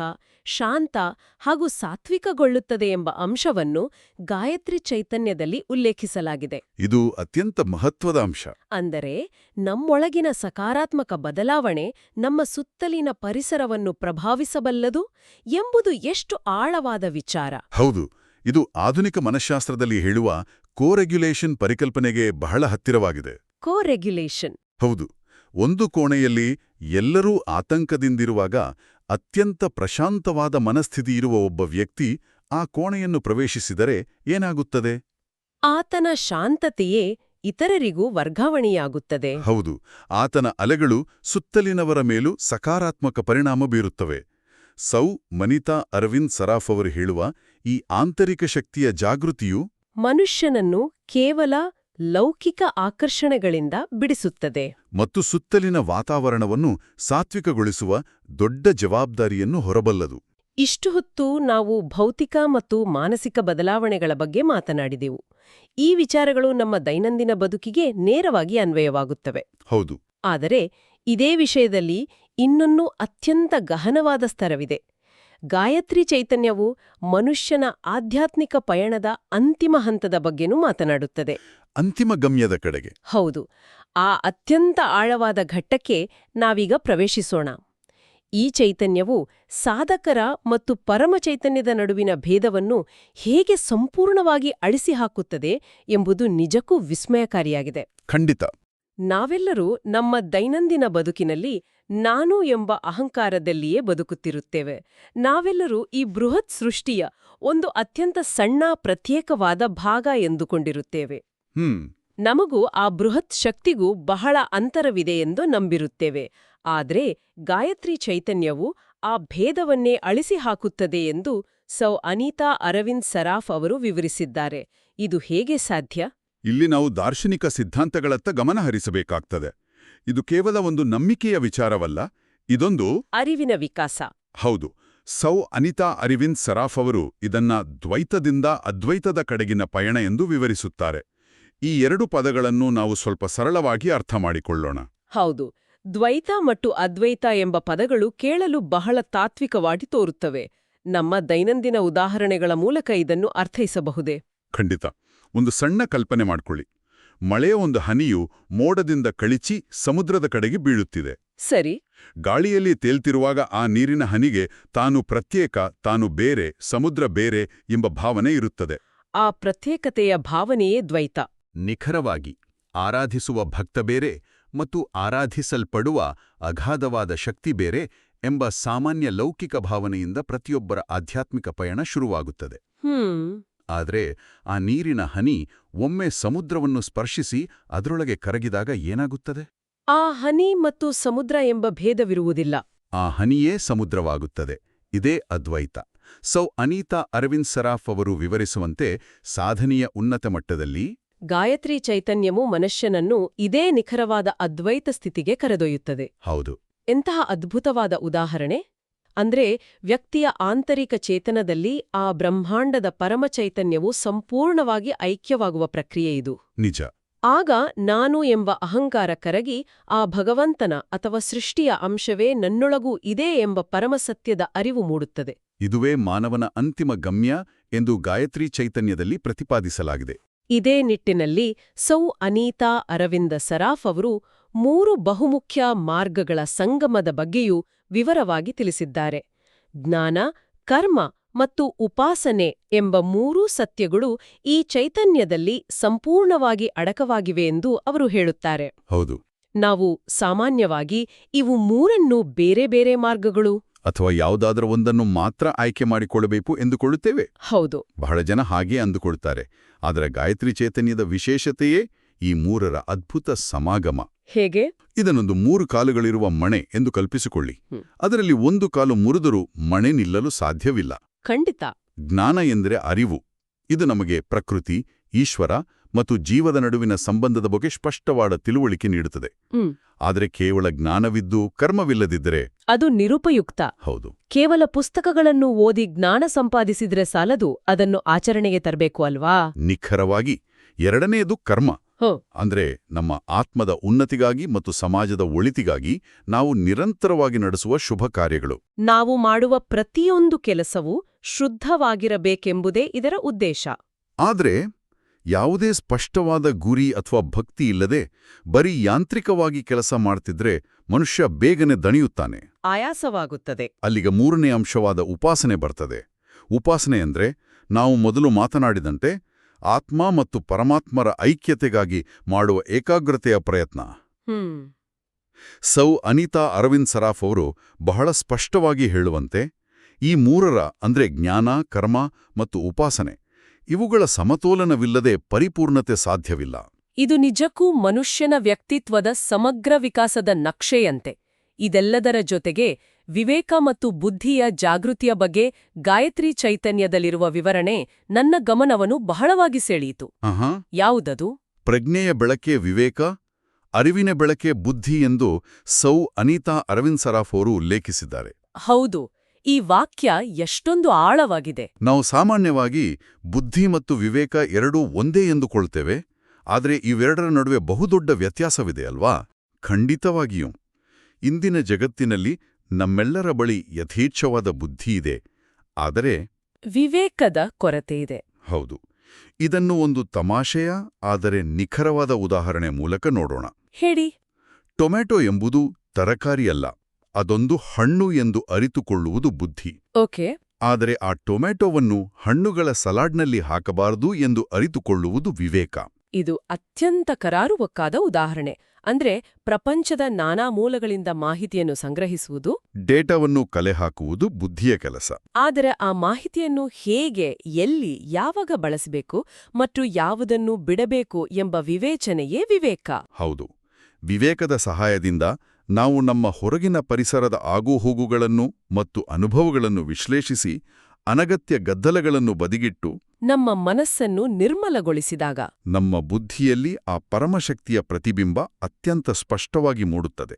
ಶಾಂತ ಹಾಗೂ ಸಾತ್ವಿಕಗೊಳ್ಳುತ್ತದೆ ಎಂಬ ಅಂಶವನ್ನು ಗಾಯತ್ರಿ ಚೈತನ್ಯದಲ್ಲಿ ಉಲ್ಲೇಖಿಸಲಾಗಿದೆ. ಇದು ಅತ್ಯಂತ ಮಹತ್ವದ ಅಂಶ. ಅಂದರೆ ನಮ್ಮೊಳಗಿನ ಸಕಾರಾತ್ಮಕ ಬದಲಾವಣೆ ನಮ್ಮ ಸುತ್ತಲಿನ ಪರಿಸರವನ್ನು ಪ್ರಭಾವಿಸಬಲ್ಲದು ಎಂಬುದು ಎಷ್ಟು ಆಳವಾದ ವಿಚಾರ. ಹೌದು, ಇದು ಆಧುನಿಕ ಮನಃಶಾಸ್ತ್ರದಲ್ಲಿ ಹೇಳುವ ಕೋರೆಗ್ಯುಲೇಷನ್ ಪರಿಕಲ್ಪನೆಗೆ ಬಹಳ ಹತ್ತಿರವಾಗಿದೆ. ಕೋರೆಗ್ಯುಲೇಷನ್. ಹೌದು, ಒಂದು ಕೋಣೆಯಲ್ಲಿ ಎಲ್ಲರೂ ಆತಂಕದಿಂದಿರುವಾಗ ಅತ್ಯಂತ ಪ್ರಶಾಂತವಾದ ಮನಸ್ಥಿತಿಯಿರುವ ಒಬ್ಬ ವ್ಯಕ್ತಿ ಆ ಕೋಣೆಯನ್ನು ಪ್ರವೇಶಿಸಿದರೆ ಏನಾಗುತ್ತದೆ? ಆತನ ಶಾಂತತೆಯೇ ಇತರರಿಗೂ ವರ್ಗಾವಣೆಯಾಗುತ್ತದೆ. ಹೌದು, ಆತನ ಅಲೆಗಳು ಸುತ್ತಲಿನವರ ಮೇಲೂ ಸಕಾರಾತ್ಮಕ ಪರಿಣಾಮ ಬೀರುತ್ತವೆ. ಸೌ ಅನಿತಾ ಅರವಿಂದ್ ಸರಾಫ್ ಅವರು ಹೇಳುವ ಈ ಆಂತರಿಕ ಶಕ್ತಿಯ ಜಾಗೃತಿಯು ಮನುಷ್ಯನನ್ನು ಕೇವಲ ಲೌಕಿಕ ಆಕರ್ಷಣೆಗಳಿಂದ ಬಿಡಿಸುತ್ತದೆ ಮತ್ತು ಸುತ್ತಲಿನ ವಾತಾವರಣವನ್ನು ಸಾತ್ವಿಕಗೊಳಿಸುವ ದೊಡ್ಡ ಜವಾಬ್ದಾರಿಯನ್ನು ಹೊರಬಲ್ಲದು. ಇಷ್ಟು ಹೊತ್ತು ನಾವು ಭೌತಿಕ ಮತ್ತು ಮಾನಸಿಕ ಬದಲಾವಣೆಗಳ ಬಗ್ಗೆ ಮಾತನಾಡಿದೆವು. ಈ ವಿಚಾರಗಳು ನಮ್ಮ ದೈನಂದಿನ ಬದುಕಿಗೆ ನೇರವಾಗಿ ಅನ್ವಯವಾಗುತ್ತವೆ. ಹೌದು. ಆದರೆ ಇದೇ ವಿಷಯದಲ್ಲಿ ಇನ್ನೊಂದು ಅತ್ಯಂತ ಗಹನವಾದ ಸ್ತರವಿದೆ. ಗಾಯತ್ರಿ ಚೈತನ್ಯವು ಮನುಷ್ಯನ ಆಧ್ಯಾತ್ಮಿಕ ಪಯಣದ ಅಂತಿಮ ಹಂತದ ಬಗ್ಗೆನೂ ಮಾತನಾಡುತ್ತದೆ. ಅಂತಿಮ ಗಮ್ಯದ ಕಡೆಗೆ. ಹೌದು, ಆ ಅತ್ಯಂತ ಆಳವಾದ ಘಟ್ಟಕ್ಕೆ ನಾವೀಗ ಪ್ರವೇಶಿಸೋಣ. ಈ ಚೈತನ್ಯವು ಸಾಧಕರ ಮತ್ತು ಪರಮ ಚೈತನ್ಯದ ನಡುವಿನ ಭೇದವನ್ನು ಹೇಗೆ ಸಂಪೂರ್ಣವಾಗಿ ಅಳಿಸಿಹಾಕುತ್ತದೆ ಎಂಬುದು ನಿಜಕ್ಕೂ ವಿಸ್ಮಯಕಾರಿಯಾಗಿದೆ. ಖಂಡಿತ. ನಾವೆಲ್ಲರೂ ನಮ್ಮ ದೈನಂದಿನ ಬದುಕಿನಲ್ಲಿ ನಾನು ಎಂಬ ಅಹಂಕಾರದಲ್ಲಿಯೇ ಬದುಕುತ್ತಿರುತ್ತೇವೆ. ನಾವೆಲ್ಲರೂ ಈ ಬೃಹತ್ ಸೃಷ್ಟಿಯ ಒಂದು ಅತ್ಯಂತ ಸಣ್ಣ ಪ್ರತ್ಯೇಕವಾದ ಭಾಗ ಎಂದುಕೊಂಡಿರುತ್ತೇವೆ. ನಮಗೂ ಆ ಬೃಹತ್ ಶಕ್ತಿಗೂ ಬಹಳ ಅಂತರವಿದೆ ಎಂದು ನಂಬಿರುತ್ತೇವೆ. ಆದರೆ ಗಾಯತ್ರಿ ಚೈತನ್ಯವು ಆ ಭೇದವನ್ನೇ ಅಳಿಸಿಹಾಕುತ್ತದೆ ಎಂದು ಸೌ ಅನಿತಾ ಅರವಿಂದ್ ಸರಾಫ್ ಅವರು ವಿವರಿಸಿದ್ದಾರೆ. ಇದು ಹೇಗೆ ಸಾಧ್ಯ? ಇಲ್ಲಿ ನಾವು ದಾರ್ಶನಿಕ ಸಿದ್ಧಾಂತಗಳತ್ತ ಗಮನ ಹರಿಸಬೇಕಾಗ್ತದೆ. ಇದು ಕೇವಲ ಒಂದು ನಂಬಿಕೆಯ ವಿಚಾರವಲ್ಲ, ಇದೊಂದು ಅರಿವಿನ ವಿಕಾಸ. ಹೌದು. ಸೌ ಅನಿತಾ ಅರವಿಂದ್ ಸರಾಫ್ ಅವರು ಇದನ್ನ ದ್ವೈತದಿಂದ ಅದ್ವೈತದ ಕಡೆಗಿನ ಪಯಣ ಎಂದು ವಿವರಿಸುತ್ತಾರೆ. ಈ ಎರಡು ಪದಗಳನ್ನು ನಾವು ಸ್ವಲ್ಪ ಸರಳವಾಗಿ ಅರ್ಥ ಮಾಡಿಕೊಳ್ಳೋಣ. ಹೌದು, ದ್ವೈತ ಮತ್ತು ಅದ್ವೈತ ಎಂಬ ಪದಗಳು ಕೇಳಲು ಬಹಳ ತಾತ್ವಿಕವಾಗಿ ತೋರುತ್ತವೆ. ನಮ್ಮ ದೈನಂದಿನ ಉದಾಹರಣೆಗಳ ಮೂಲಕ ಇದನ್ನು ಅರ್ಥೈಸಬಹುದೇ? ಖಂಡಿತ. ಒಂದು ಸಣ್ಣ ಕಲ್ಪನೆ ಮಾಡ್ಕೊಳ್ಳಿ. ಮಳೆಯ ಒಂದು ಹನಿಯು ಮೋಡದಿಂದ ಕಳಿಚಿ ಸಮುದ್ರದ ಕಡೆಗೆ ಬೀಳುತ್ತಿದೆ. ಸರಿ. ಗಾಳಿಯಲ್ಲಿ ತೇಲ್ತಿರುವಾಗ ಆ ನೀರಿನ ಹನಿಗೆ ತಾನು ಪ್ರತ್ಯೇಕ, ತಾನು ಬೇರೆ, ಸಮುದ್ರ ಬೇರೆ ಎಂಬ ಭಾವನೆ ಇರುತ್ತದೆ. ಆ ಪ್ರತ್ಯೇಕತೆಯ ಭಾವನೆಯೇ ದ್ವೈತ. ನಿಖರವಾಗಿ ಆರಾಧಿಸುವ ಭಕ್ತ ಬೇರೆ ಮತ್ತು ಆರಾಧಿಸಲ್ಪಡುವ ಅಗಾಧವಾದ ಶಕ್ತಿ ಬೇರೆ ಎಂಬ ಸಾಮಾನ್ಯ ಲೌಕಿಕ ಭಾವನೆಯಿಂದ ಪ್ರತಿಯೊಬ್ಬರ ಆಧ್ಯಾತ್ಮಿಕ ಪಯಣ ಶುರುವಾಗುತ್ತದೆ. ಆದರೆ ಆ ನೀರಿನ ಹನಿ ಒಮ್ಮೆ ಸಮುದ್ರವನ್ನು ಸ್ಪರ್ಶಿಸಿ ಅದರೊಳಗೆ ಕರಗಿದಾಗ ಏನಾಗುತ್ತದೆ? ಆ ಹನಿ ಮತ್ತು ಸಮುದ್ರ ಎಂಬ ಭೇದವಿರುವುದಿಲ್ಲ. ಆ ಹನಿಯೇ ಸಮುದ್ರವಾಗುತ್ತದೆ. ಇದೇ ಅದ್ವೈತ. ಸೌ ಅನಿತಾ ಅರವಿಂದ್ ಸರಾಫ್ ಅವರು ವಿವರಿಸುವಂತೆ ಸಾಧನೆಯ ಉನ್ನತ ಮಟ್ಟದಲ್ಲಿ ಗಾಯತ್ರಿ ಚೈತನ್ಯವು ಮನುಷ್ಯನನ್ನು ಇದೇ ನಿಖರವಾದ ಅದ್ವೈತ ಸ್ಥಿತಿಗೆ ಕರೆದೊಯ್ಯುತ್ತದೆ. ಹೌದು. ಎಂತಹ ಅದ್ಭುತವಾದ ಉದಾಹರಣೆ! ಅಂದ್ರೆ ವ್ಯಕ್ತಿಯ ಆಂತರಿಕ ಚೇತನದಲ್ಲಿ ಆ ಬ್ರಹ್ಮಾಂಡದ ಪರಮಚೈತನ್ಯವು ಸಂಪೂರ್ಣವಾಗಿ ಐಕ್ಯವಾಗುವ ಪ್ರಕ್ರಿಯೆ ಇದು. ನಿಜ. ಆಗ ನಾನು ಎಂಬ ಅಹಂಕಾರ ಕರಗಿ ಆ ಭಗವಂತನ ಅಥವಾ ಸೃಷ್ಟಿಯ ಅಂಶವೇ ನನ್ನೊಳಗೂ ಇದೆ ಎಂಬ ಪರಮಸತ್ಯದ ಅರಿವು ಮೂಡುತ್ತದೆ. ಇದುವೇ ಮಾನವನ ಅಂತಿಮ ಗಮ್ಯ ಎಂದು ಗಾಯತ್ರಿ ಚೈತನ್ಯದಲ್ಲಿ ಪ್ರತಿಪಾದಿಸಲಾಗಿದೆ. ಇದೇ ನಿಟ್ಟಿನಲ್ಲಿ ಸೌ ಅನಿತಾ ಅರವಿಂದ ಸರಾಫ್ ಅವರು 3 ಬಹುಮುಖ್ಯ ಮಾರ್ಗಗಳ ಸಂಗಮದ ಬಗ್ಗೆಯೂ ವಿವರವಾಗಿ ತಿಳಿಸಿದ್ದಾರೆ. ಜ್ಞಾನ, ಕರ್ಮ ಮತ್ತು ಉಪಾಸನೆ ಎಂಬ 3 ಸತ್ಯಗಳು ಈ ಚೈತನ್ಯದಲ್ಲಿ ಸಂಪೂರ್ಣವಾಗಿ ಅಡಕವಾಗಿವೆ ಎಂದು ಅವರು ಹೇಳುತ್ತಾರೆ. ಹೌದು. ನಾವು ಸಾಮಾನ್ಯವಾಗಿ ಇವು 3 ಬೇರೆ ಬೇರೆ ಮಾರ್ಗಗಳು ಅಥವಾ ಯಾವುದಾದರೂ ಒಂದನ್ನು ಮಾತ್ರ ಆಯ್ಕೆ ಮಾಡಿಕೊಳ್ಳಬೇಕು ಎಂದುಕೊಳ್ಳುತ್ತೇವೆ. ಹೌದು, ಬಹಳ ಜನ ಹಾಗೇ ಅಂದುಕೊಳ್ತಾರೆ. ಆದರೆ ಗಾಯತ್ರಿ ಚೈತನ್ಯದ ವಿಶೇಷತೆಯೇ ಈ 3ರ ಅದ್ಭುತ ಸಮಾಗಮ. ಹೇಗೆ? ಇದನ್ನೊಂದು 3 ಕಾಲುಗಳಿರುವ ಮಣೆ ಎಂದು ಕಲ್ಪಿಸಿಕೊಳ್ಳಿ. ಅದರಲ್ಲಿ ಒಂದು ಕಾಲು ಮುರಿದರೂ ಮಣೆ ನಿಲ್ಲಲು ಸಾಧ್ಯವಿಲ್ಲ. ಖಂಡಿತ. ಜ್ಞಾನ ಎಂದರೆ ಅರಿವು. ಇದು ನಮಗೆ ಪ್ರಕೃತಿ, ಈಶ್ವರ ಮತ್ತು ಜೀವದ ನಡುವಿನ ಸಂಬಂಧದ ಬಗ್ಗೆ ಸ್ಪಷ್ಟವಾದ ತಿಳುವಳಿಕೆ ನೀಡುತ್ತದೆ. ಆದರೆ ಕೇವಲ ಜ್ಞಾನವಿದ್ದು ಕರ್ಮವಿಲ್ಲದಿದ್ದರೆ ಅದು ನಿರುಪಯುಕ್ತ. ಹೌದು. ಕೇವಲ ಪುಸ್ತಕಗಳನ್ನು ಓದಿ ಜ್ಞಾನ ಸಂಪಾದಿಸಿದ್ರೆ ಸಾಲದು, ಅದನ್ನು ಆಚರಣೆಗೆ ತರಬೇಕು ಅಲ್ವಾ? ನಿಖರವಾಗಿ. ಎರಡನೆಯದು ಕರ್ಮ. ಅಂದ್ರೆ ನಮ್ಮ ಆತ್ಮದ ಉನ್ನತಿಗಾಗಿ ಮತ್ತು ಸಮಾಜದ ಒಳಿತಿಗಾಗಿ ನಾವು ನಿರಂತರವಾಗಿ ನಡೆಸುವ ಶುಭ ಕಾರ್ಯಗಳು. ನಾವು ಮಾಡುವ ಪ್ರತಿಯೊಂದು ಕೆಲಸವೂ ಶುದ್ಧವಾಗಿರಬೇಕೆಂಬುದೇ ಇದರ ಉದ್ದೇಶ. ಆದ್ರೆ ಯಾವುದೇ ಸ್ಪಷ್ಟವಾದ ಗುರಿ ಅಥವಾ ಭಕ್ತಿ ಇಲ್ಲದೆ ಬರೀ ಯಾಂತ್ರಿಕವಾಗಿ ಕೆಲಸ ಮಾಡ್ತಿದ್ರೆ ಮನುಷ್ಯ ಬೇಗನೆ ದಣಿಯುತ್ತಾನೆ, ಆಯಾಸವಾಗುತ್ತದೆ. ಅಲ್ಲಿಗೆ ಮೂರನೇ ಅಂಶವಾದ ಉಪಾಸನೆ ಬರ್ತದೆ. ಉಪಾಸನೆ ಅಂದ್ರೆ ನಾವು ಮೊದಲು ಮಾತನಾಡಿದಂತೆ ಆತ್ಮ ಮತ್ತು ಪರಮಾತ್ಮರ ಐಕ್ಯತೆಗಾಗಿ ಮಾಡುವ ಏಕಾಗ್ರತೆಯ ಪ್ರಯತ್ನ. ಸೌ ಅನಿತಾ ಅರವಿಂದ್ ಸರಾಫ್ ಅವರು ಬಹಳ ಸ್ಪಷ್ಟವಾಗಿ ಹೇಳುವಂತೆ ಈ ಮೂರರ ಅಂದ್ರೆ ಜ್ಞಾನ, ಕರ್ಮ ಮತ್ತು ಉಪಾಸನೆ ಇವುಗಳ ಸಮತೋಲನವಿಲ್ಲದೆ ಪರಿಪೂರ್ಣತೆ ಸಾಧ್ಯವಿಲ್ಲ. ಇದು ನಿಜಕ್ಕೂ ಮನುಷ್ಯನ ವ್ಯಕ್ತಿತ್ವದ ಸಮಗ್ರ ವಿಕಾಸದ ನಕ್ಷೆಯಂತೆ. ಇದೆಲ್ಲದರ ಜೊತೆಗೆ ವಿವೇಕ ಮತ್ತು ಬುದ್ಧಿಯ ಜಾಗೃತಿಯ ಬಗ್ಗೆ ಗಾಯತ್ರಿ ಚೈತನ್ಯದಲ್ಲಿರುವ ವಿವರಣೆ ನನ್ನ ಗಮನವನ್ನು ಬಹಳವಾಗಿ ಸೆಳೆಯಿತು. ಯಾವುದದು? ಪ್ರಜ್ಞೆಯ ಬೆಳಕೆ ವಿವೇಕ, ಅರಿವಿನ ಬೆಳಕೆ ಬುದ್ಧಿ ಎಂದು ಸೌ ಅನಿತಾ ಅರವಿಂದ್ ಸರಾಫ್ ಅವರು ಉಲ್ಲೇಖಿಸಿದ್ದಾರೆ. ಹೌದು, ಈ ವಾಕ್ಯ ಎಷ್ಟೊಂದು ಆಳವಾಗಿದೆ. ನಾವು ಸಾಮಾನ್ಯವಾಗಿ ಬುದ್ಧಿ ಮತ್ತು ವಿವೇಕ ಎರಡೂ ಒಂದೇ ಎಂದುಕೊಳ್ತೇವೆ, ಆದರೆ ಇವೆರಡರ ನಡುವೆ ಬಹುದೊಡ್ಡ ವ್ಯತ್ಯಾಸವಿದೆ ಅಲ್ವಾ? ಖಂಡಿತವಾಗಿಯೂ. ಇಂದಿನ ಜಗತ್ತಿನಲ್ಲಿ ನಮ್ಮೆಲ್ಲರ ಬಳಿ ಯಥೇಚ್ಛವಾದ ಬುದ್ಧಿ ಇದೆ, ಆದರೆ ವಿವೇಕದ ಕೊರತೆಯಿದೆ. ಹೌದು. ಇದನ್ನು ಒಂದು ತಮಾಷೆಯ ಆದರೆ ನಿಖರವಾದ ಉದಾಹರಣೆ ಮೂಲಕ ನೋಡೋಣ. ಹೇಳಿ. ಟೊಮ್ಯಾಟೊ ಎಂಬುದು ತರಕಾರಿಯಲ್ಲ, ಅದೊಂದು ಹಣ್ಣು ಎಂದು ಅರಿತುಕೊಳ್ಳುವುದು ಬುದ್ಧಿ. ಓಕೆ. ಆದರೆ ಆ ಟೊಮ್ಯಾಟೊವನ್ನು ಹಣ್ಣುಗಳ ಸಲಾಡ್ನಲ್ಲಿ ಹಾಕಬಾರದು ಎಂದು ಅರಿತುಕೊಳ್ಳುವುದು ವಿವೇಕ. ಇದು ಅತ್ಯಂತ ಕರಾರುವಕ್ಕಾದ ಉದಾಹರಣೆ. ಅಂದ್ರೆ ಪ್ರಪಂಚದ ನಾನಾ ಮೂಲಗಳಿಂದ ಮಾಹಿತಿಯನ್ನು ಸಂಗ್ರಹಿಸುವುದು, ಡೇಟಾವನ್ನು ಕಲೆ ಹಾಕುವುದು ಬುದ್ಧಿಯ ಕೆಲಸ. ಆದರೆ ಆ ಮಾಹಿತಿಯನ್ನು ಹೇಗೆ, ಎಲ್ಲಿ, ಯಾವಾಗ ಬಳಸಬೇಕು ಮತ್ತು ಯಾವುದನ್ನು ಬಿಡಬೇಕು ಎಂಬ ವಿವೇಚನೆಯೇ ವಿವೇಕ. ಹೌದು. ವಿವೇಕದ ಸಹಾಯದಿಂದ ನಾವು ನಮ್ಮ ಹೊರಗಿನ ಪರಿಸರದ ಆಗುಹೋಗುಗಳನ್ನು ಮತ್ತು ಅನುಭವಗಳನ್ನು ವಿಶ್ಲೇಷಿಸಿ ಅನಗತ್ಯ ಗದ್ದಲಗಳನ್ನು ಬದಿಗಿಟ್ಟು ನಮ್ಮ ಮನಸ್ಸನ್ನು ನಿರ್ಮಲಗೊಳಿಸಿದಾಗ ನಮ್ಮ ಬುದ್ಧಿಯಲ್ಲಿ ಆ ಪರಮಶಕ್ತಿಯ ಪ್ರತಿಬಿಂಬ ಅತ್ಯಂತ ಸ್ಪಷ್ಟವಾಗಿ ಮೂಡುತ್ತದೆ.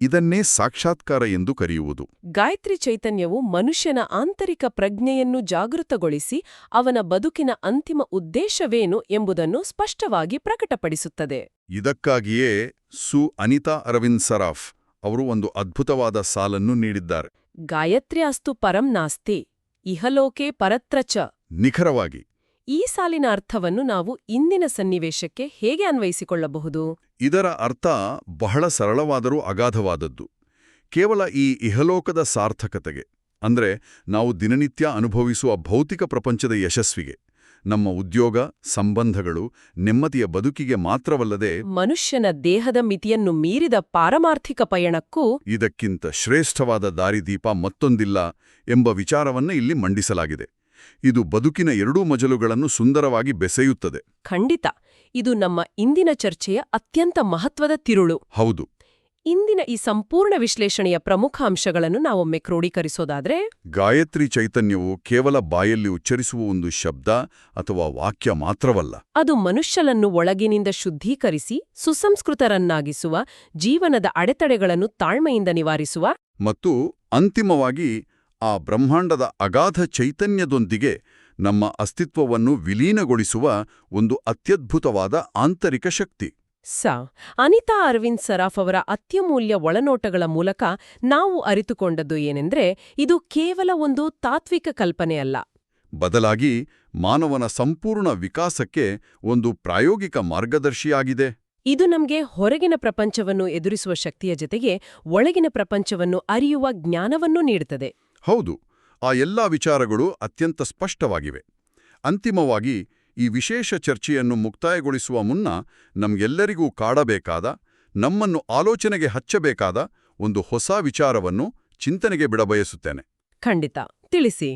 ಇದನ್ನೇ ಸಾಕ್ಷಾತ್ಕಾರ ಎಂದು ಕರೆಯುವುದು. ಗಾಯತ್ರಿ ಚೈತನ್ಯವು ಮನುಷ್ಯನ ಆಂತರಿಕ ಪ್ರಜ್ಞೆಯನ್ನು ಜಾಗೃತಗೊಳಿಸಿ ಅವನ ಬದುಕಿನ ಅಂತಿಮ ಉದ್ದೇಶವೇನು ಎಂಬುದನ್ನು ಸ್ಪಷ್ಟವಾಗಿ ಪ್ರಕಟಪಡಿಸುತ್ತದೆ. ಇದಕ್ಕಾಗಿಯೇ ಸು ಅನಿತಾ ಅರವಿಂದ್ ಸರಾಫ್ ಅವರು ಒಂದು ಅದ್ಭುತವಾದ ಸಾಲನ್ನು ನೀಡಿದ್ದಾರೆ. ಗಾಯತ್ರಿ ಅಸ್ತು ಪರಂ ನಾಸ್ತಿ ಇಹಲೋಕೆ ಪರತ್ರ ಚ. ನಿಖರವಾಗಿ. ಈ ಸಾಲಿನ ಅರ್ಥವನ್ನು ನಾವು ಇಂದಿನ ಸನ್ನಿವೇಶಕ್ಕೆ ಹೇಗೆ ಅನ್ವಯಿಸಿಕೊಳ್ಳಬಹುದು? ಇದರ ಅರ್ಥ ಬಹಳ ಸರಳವಾದರೂ ಅಗಾಧವಾದದ್ದು. ಕೇವಲ ಈ ಇಹಲೋಕದ ಸಾರ್ಥಕತೆಗೆ, ಅಂದ್ರೆ ನಾವು ದಿನನಿತ್ಯ ಅನುಭವಿಸುವ ಭೌತಿಕ ಪ್ರಪಂಚದ ಯಶಸ್ವಿಗೆ, ನಮ್ಮ ಉದ್ಯೋಗ, ಸಂಬಂಧಗಳು, ನೆಮ್ಮದಿಯ ಬದುಕಿಗೆ ಮಾತ್ರವಲ್ಲದೆ ಮನುಷ್ಯನ ದೇಹದ ಮಿತಿಯನ್ನು ಮೀರಿದ ಪಾರಮಾರ್ಥಿಕ ಪಯಣಕ್ಕೂ ಇದಕ್ಕಿಂತ ಶ್ರೇಷ್ಠವಾದ ದಾರಿದೀಪ ಮತ್ತೊಂದಿಲ್ಲ ಎಂಬ ವಿಚಾರವನ್ನು ಇಲ್ಲಿ ಮಂಡಿಸಲಾಗಿದೆ. ಇದು ಬದುಕಿನ ಎರಡೂ ಮಜಲುಗಳನ್ನು ಸುಂದರವಾಗಿ ಬೆಸೆಯುತ್ತದೆ. ಖಂಡಿತ. ಇದು ನಮ್ಮ ಇಂದಿನ ಚರ್ಚೆಯ ಅತ್ಯಂತ ಮಹತ್ವದ ತಿರುಳು. ಹೌದು. ಇಂದಿನ ಈ ಸಂಪೂರ್ಣ ವಿಶ್ಲೇಷಣೆಯ ಪ್ರಮುಖ ಅಂಶಗಳನ್ನು ನಾವೊಮ್ಮೆ ಕ್ರೋಢೀಕರಿಸೋದಾದ್ರೆ, ಗಾಯತ್ರಿ ಚೈತನ್ಯವು ಕೇವಲ ಬಾಯಲ್ಲಿ ಉಚ್ಚರಿಸುವ ಒಂದು ಶಬ್ದ ಅಥವಾ ವಾಕ್ಯ ಮಾತ್ರವಲ್ಲ. ಅದು ಮನುಷ್ಯನನ್ನು ಒಳಗಿನಿಂದ ಶುದ್ಧೀಕರಿಸಿ ಸುಸಂಸ್ಕೃತರನ್ನಾಗಿಸುವ, ಜೀವನದ ಅಡೆತಡೆಗಳನ್ನು ತಾಳ್ಮೆಯಿಂದ ನಿವಾರಿಸುವ ಮತ್ತು ಅಂತಿಮವಾಗಿ ಆ ಬ್ರಹ್ಮಾಂಡದ ಅಗಾಧ ಚೈತನ್ಯದೊಂದಿಗೆ ನಮ್ಮ ಅಸ್ತಿತ್ವವನ್ನು ವಿಲೀನಗೊಳಿಸುವ ಒಂದು ಅತ್ಯದ್ಭುತವಾದ ಆಂತರಿಕ ಶಕ್ತಿ. ಅನಿತಾ ಅರವಿಂದ್ ಸರಾಫ್ ಅವರ ಅತ್ಯಮೂಲ್ಯ ಒಳನೋಟಗಳ ಮೂಲಕ ನಾವು ಅರಿತುಕೊಂಡದ್ದು ಏನೆಂದ್ರೆ, ಇದು ಕೇವಲ ಒಂದು ತಾತ್ವಿಕ ಕಲ್ಪನೆಯಲ್ಲ, ಬದಲಾಗಿ ಮಾನವನ ಸಂಪೂರ್ಣ ವಿಕಾಸಕ್ಕೆ ಒಂದು ಪ್ರಾಯೋಗಿಕ ಮಾರ್ಗದರ್ಶಿಯಾಗಿದೆ. ಇದು ನಮಗೆ ಹೊರಗಿನ ಪ್ರಪಂಚವನ್ನು ಎದುರಿಸುವ ಶಕ್ತಿಯ ಜೊತೆಗೆ ಒಳಗಿನ ಪ್ರಪಂಚವನ್ನು ಅರಿಯುವ ಜ್ಞಾನವನ್ನೂ ನೀಡುತ್ತದೆ. ಹೌದು. ಆ ಎಲ್ಲಾ ವಿಚಾರಗಳು ಅತ್ಯಂತ ಸ್ಪಷ್ಟವಾಗಿವೆ. ಅಂತಿಮವಾಗಿ ಈ ವಿಶೇಷ ಚರ್ಚೆಯನ್ನು ಮುಕ್ತಾಯಗೊಳಿಸುವ ಮುನ್ನ ನಮ್ಗೆಲ್ಲರಿಗೂ ಕಾಡಬೇಕಾದ, ನಮ್ಮನ್ನು ಆಲೋಚನೆಗೆ ಹಚ್ಚಬೇಕಾದ ಒಂದು ಹೊಸ ವಿಚಾರವನ್ನು ಚಿಂತನೆಗೆ ಬಿಡಬಯಸುತ್ತೇನೆ. ಖಂಡಿತ, ತಿಳಿಸಿ.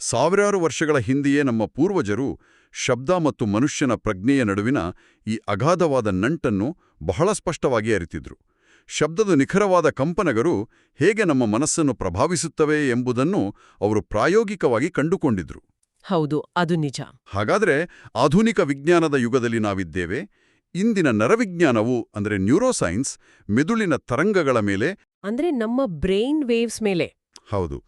ಸಾವಿರಾರು ವರ್ಷಗಳ ಹಿಂದೆಯೇ ನಮ್ಮ ಪೂರ್ವಜರು ಶಬ್ದ ಮತ್ತು ಮನುಷ್ಯನ ಪ್ರಜ್ಞೆಯ ನಡುವಿನ ಈ ಅಗಾಧವಾದ ನಂಟನ್ನು ಬಹಳ ಸ್ಪಷ್ಟವಾಗಿ ಅರಿತಿದ್ರು. ಶಬ್ದದ ನಿಖರವಾದ ಕಂಪನಗಳು ಹೇಗೆ ನಮ್ಮ ಮನಸ್ಸನ್ನು ಪ್ರಭಾವಿಸುತ್ತವೆ ಎಂಬುದನ್ನು ಅವರು ಪ್ರಾಯೋಗಿಕವಾಗಿ ಕಂಡುಕೊಂಡಿದ್ರು. ಹೌದು, ಅದು ನಿಜ. ಹಾಗಾದ್ರೆ ಆಧುನಿಕ ವಿಜ್ಞಾನದ ಯುಗದಲ್ಲಿ ನಾವಿದ್ದೇವೆ. ಇಂದಿನ ನರವಿಜ್ಞಾನವು ಅಂದರೆ ನ್ಯೂರೋಸೈನ್ಸ್ ಮೆದುಳಿನ ತರಂಗಗಳ ಮೇಲೆ ಅಂದ್ರೆ ನಮ್ಮ ಬ್ರೈನ್ ವೇವ್ಸ್ ಮೇಲೆ. ಹೌದು,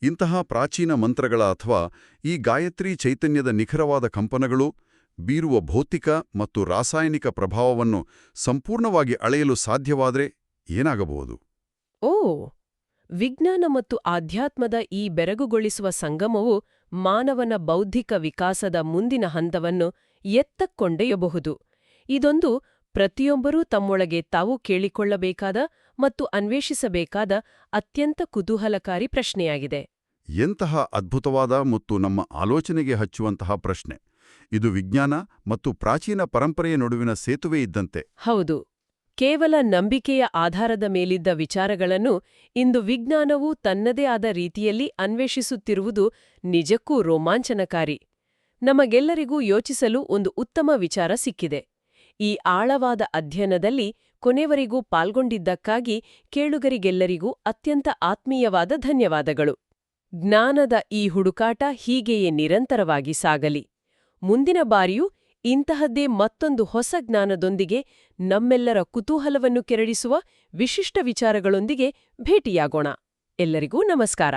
ಇಂತಹ ಪ್ರಾಚೀನ ಮಂತ್ರಗಳ ಅಥವಾ ಈ ಗಾಯತ್ರಿ ಚೈತನ್ಯದ ನಿಖರವಾದ ಕಂಪನಗಳು ಬೀರುವ ಭೌತಿಕ ಮತ್ತು ರಾಸಾಯನಿಕ ಪ್ರಭಾವವನ್ನು ಸಂಪೂರ್ಣವಾಗಿ ಅಳೆಯಲು ಸಾಧ್ಯವಾದರೆ ಏನಾಗಬಹುದು? ಓ, ವಿಜ್ಞಾನ ಮತ್ತು ಆಧ್ಯಾತ್ಮದ ಈ ಬೆರಗುಗೊಳಿಸುವ ಸಂಗಮವು ಮಾನವನ ಬೌದ್ಧಿಕ ವಿಕಾಸದ ಮುಂದಿನ ಹಂತವನ್ನು ಎತ್ತಕ್ಕೊಂಡೊಯ್ಯಬಹುದು. ಇದೊಂದು ಪ್ರತಿಯೊಬ್ಬರೂ ತಮ್ಮೊಳಗೆ ತಾವು ಕೇಳಿಕೊಳ್ಳಬೇಕಾದ ಮತ್ತು ಅನ್ವೇಷಿಸಬೇಕಾದ ಅತ್ಯಂತ ಕುತೂಹಲಕಾರಿ ಪ್ರಶ್ನೆಯಾಗಿದೆ. ಎಂತಹ ಅದ್ಭುತವಾದ ಮತ್ತು ನಮ್ಮ ಆಲೋಚನೆಗೆ ಹಚ್ಚುವಂತಹ ಪ್ರಶ್ನೆ. ಇದು ವಿಜ್ಞಾನ ಮತ್ತು ಪ್ರಾಚೀನ ಪರಂಪರೆಯ ನಡುವಿನ ಸೇತುವೆ ಇದ್ದಂತೆ. ಹೌದು, ಕೇವಲ ನಂಬಿಕೆಯ ಆಧಾರದ ಮೇಲಿದ್ದ ವಿಚಾರಗಳನ್ನು ಇಂದು ವಿಜ್ಞಾನವು ತನ್ನದೇ ಆದ ರೀತಿಯಲ್ಲಿ ಅನ್ವೇಷಿಸುತ್ತಿರುವುದು ನಿಜಕ್ಕೂ ರೋಮಾಂಚನಕಾರಿ. ನಮಗೆಲ್ಲರಿಗೂ ಯೋಚಿಸಲು ಒಂದು ಉತ್ತಮ ವಿಚಾರ ಸಿಕ್ಕಿದೆ. ಈ ಆಳವಾದ ಅಧ್ಯಯನದಲ್ಲಿ ಕೊನೆವರೆಗೂ ಪಾಲ್ಗೊಂಡಿದ್ದಕ್ಕಾಗಿ ಕೇಳುಗರಿಗೆಲ್ಲರಿಗೂ ಅತ್ಯಂತ ಆತ್ಮೀಯವಾದ ಧನ್ಯವಾದಗಳು. ಜ್ಞಾನದ ಈ ಹುಡುಕಾಟ ಹೀಗೆಯೇ ನಿರಂತರವಾಗಿ ಸಾಗಲಿ. ಮುಂದಿನ ಬಾರಿಯೂ ಇಂತಹದ್ದೇ ಮತ್ತೊಂದು ಹೊಸ ಜ್ಞಾನದೊಂದಿಗೆ ನಮ್ಮೆಲ್ಲರ ಕುತೂಹಲವನ್ನು ಕೆರಳಿಸುವ ವಿಶಿಷ್ಟ ವಿಚಾರಗಳೊಂದಿಗೆ ಭೇಟಿಯಾಗೋಣ. ಎಲ್ಲರಿಗೂ ನಮಸ್ಕಾರ.